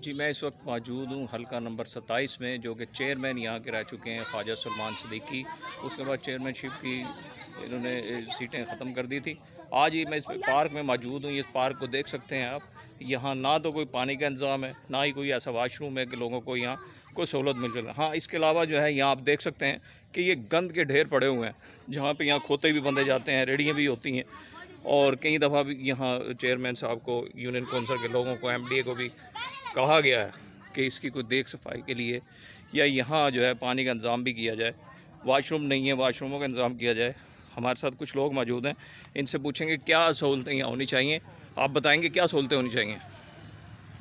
जी, मैं इस वक्त मौजूद हूँ हल्का नंबर 27 में, जो कि चेयरमैन यहाँ के रह चुके हैं ख्वाजा सलमान सिद्दीकी। उसके बाद चेयरमैनशिप की इन्होंने सीटें ख़त्म कर दी थी। आज ही मैं इस पार्क में मौजूद हूँ। इस पार्क को देख सकते हैं आप। यहाँ ना तो कोई पानी का इंतज़ाम है, ना ही कोई ऐसा वाशरूम है कि लोगों को यहाँ कोई सहूलत मिल सके। हाँ, इसके अलावा जो है यहाँ आप देख सकते हैं कि ये गंद के ढेर पड़े हुए हैं, जहाँ पर यहाँ खोते भी बंधे जाते हैं, रेडियाँ भी होती हैं। और कई दफ़ा भी यहाँ चेयरमैन साहब को, यूनियन कौंसिल के लोगों को, MDA को भी कहा गया है कि इसकी कोई देख सफाई के लिए या यहाँ जो है पानी का इंतज़ाम भी किया जाए। वाशरूम नहीं है, वाशरूमों का इंतज़ाम किया जाए। हमारे साथ कुछ लोग मौजूद हैं, इनसे पूछेंगे क्या सहूलतें यहाँ होनी चाहिए। आप बताएंगे क्या सहूलतें होनी चाहिए।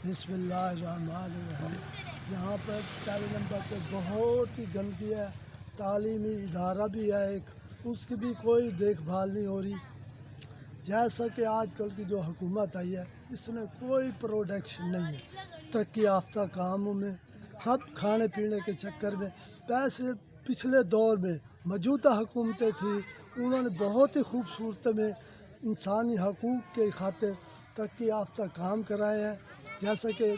बिस्मिल्लाहिर्रहमानिर्रहीम। यहाँ पर पहले नंबर पे बहुत ही गंदगी है। तालीमी इदारा भी है एक, उसकी भी कोई देखभाल नहीं हो रही। जैसा कि आजकल की जो हुकूमत आई है, इसमें कोई प्रोडक्शन नहीं है। तरक्की याफ्ता कामों में सब खाने पीने के चक्कर में पैसे, पिछले दौर में मौजूदा हुकूमतें थी, उन्होंने बहुत ही खूबसूरत में इंसानी हकूक़ के खातिर तरक्की याफ्ता काम कराए हैं। जैसा कि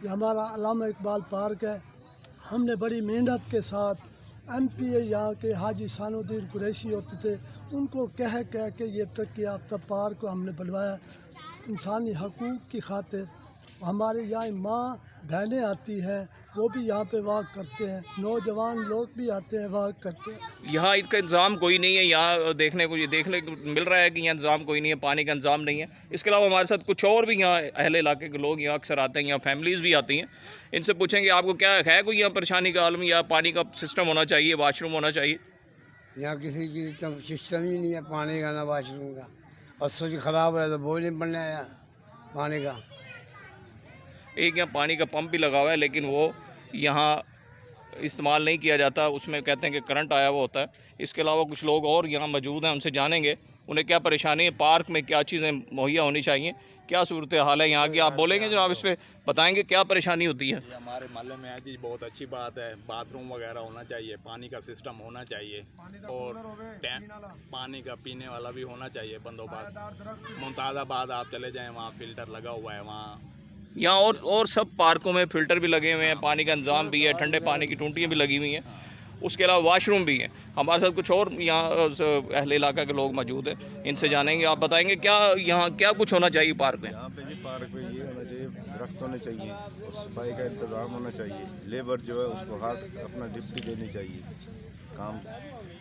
हमारा अल्लामा इकबाल पार्क है, हमने बड़ी मेहनत के साथ MPA यहाँ के हाजी सानुद्दीन कुरैशी होते थे, उनको कह के ये तरक्की याफ्ता पार्क को हमने बनवाया इंसानी हकूक़ की खातिर। हमारे यहाँ माँ बहनें आती हैं, वो भी यहाँ पे वाक करते हैं, नौजवान लोग भी आते हैं, वाक करते हैं। यहाँ इसका इंतज़ाम कोई नहीं है। यहाँ देखने को मिल रहा है कि यहाँ इंतज़ाम कोई नहीं है, पानी का इंतज़ाम नहीं है। इसके अलावा हमारे साथ कुछ और भी यहाँ अहले इलाके के लोग यहाँ अक्सर आते हैं, यहाँ फैमिलीज़ भी आती हैं। इनसे पूछेंगे आपको क्या है, कोई यहाँ परेशानी का आलम या पानी का सिस्टम होना चाहिए, वाशरूम होना चाहिए। यहाँ किसी की सिस्टम ही नहीं है, पानी का ना वाशरूम का, और स्विच ख़राब है तो बोझ नहीं बनने आया पानी का। एक यहाँ पानी का पंप भी लगा हुआ है, लेकिन वो यहाँ इस्तेमाल नहीं किया जाता। उसमें कहते हैं कि करंट आया हुआ होता है। इसके अलावा कुछ लोग और यहाँ मौजूद हैं, उनसे जानेंगे उन्हें क्या परेशानी है, पार्क में क्या चीज़ें मुहैया होनी चाहिए, क्या सूरत हाल है यहाँ की। आप बोलेंगे जो आप इस पर बताएँगे क्या परेशानी होती है। हमारे मोहल्ले में है जी, बहुत अच्छी बात है। बाथरूम वगैरह होना चाहिए, पानी का सिस्टम होना चाहिए, और पानी का पीने वाला भी होना चाहिए बंदोबस्त। मुमताज़ाबाद आप चले जाएँ, वहाँ फ़िल्टर लगा हुआ है। वहाँ यहाँ और सब पार्कों में फ़िल्टर भी लगे हुए हैं, पानी का इंतज़ाम भी है, ठंडे पानी की टूंटियाँ भी लगी हुई हैं। उसके अलावा वाशरूम भी हैं। हमारे साथ कुछ और यहाँ अहले इलाका के लोग मौजूद हैं, इनसे जानेंगे। आप बताएंगे क्या यहाँ क्या कुछ होना चाहिए पार्क में। यहाँ पे जी पार्क में ये होना चाहिए, दरख्त होने चाहिए और सफाई का इंतज़ाम होना चाहिए। लेबर जो है उसको हाथ अपना ड्यूटी देनी चाहिए, काम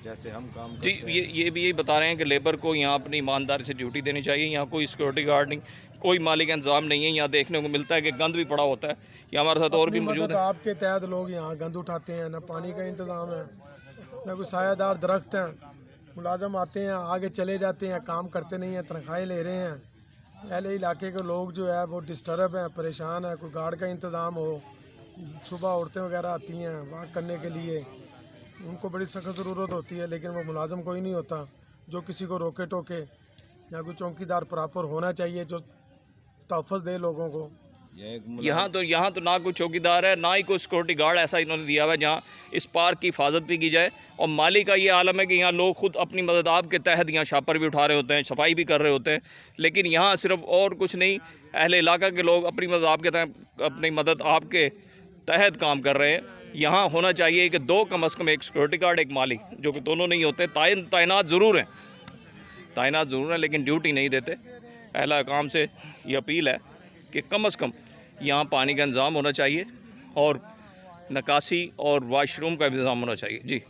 जैसे हम काम जी। करते हैं। ये भी यही बता रहे हैं कि लेबर को यहाँ अपनी ईमानदारी से ड्यूटी देनी चाहिए। यहाँ कोई सिक्योरिटी गार्ड नहीं, कोई माली का इंतजाम नहीं है। यहाँ देखने को मिलता है कि गंद भी पड़ा होता है। ये हमारे साथ और भी मौजूद है। आपके तहत लोग यहाँ गंद उठाते हैं, ना पानी का इंतज़ाम है, ना कोई सायादार दरख्त हैं। मुलाजम आते हैं, आगे चले जाते हैं, काम करते नहीं हैं, तनख्वाहें ले रहे हैं। पहले इलाके के लोग जो है वो डिस्टर्ब हैं, परेशान हैं। कोई गार्ड का इंतज़ाम हो, सुबह औरतें वगैरह आती हैं वाक करने के लिए, उनको बड़ी सख्त ज़रूरत होती है, लेकिन वो मुलाजम कोई नहीं होता जो किसी को रोके टोके। या कोई चौकीदार प्रॉपर होना चाहिए जो तहफ़्फ़ुज़ दे लोगों को। यहाँ तो ना कोई चौकीदार है, ना ही कोई सिक्योरिटी गार्ड ऐसा इन्होंने दिया हुआ है जहाँ इस पार्क की हिफाजत भी की जाए। और माली का ये आलम है कि यहाँ लोग खुद अपनी मदद आपके तहत यहाँ छापर भी उठा रहे होते हैं, सफाई भी कर रहे होते हैं। लेकिन यहाँ सिर्फ और कुछ नहीं, अहले इलाका के लोग अपनी मदद आपके तहत, अपनी मदद आपके तहत काम कर रहे हैं। यहाँ होना चाहिए कि दो कम अज़ कम, एक सिक्योरिटी गार्ड, एक माली, जो कि दोनों नहीं होते। तैनात ज़रूर हैं लेकिन ड्यूटी नहीं देते। अहला काम से ये अपील है कि कम अज़ कम यहाँ पानी का इंतज़ाम होना चाहिए और निकासी और वाशरूम का इंतज़ाम होना चाहिए। जी।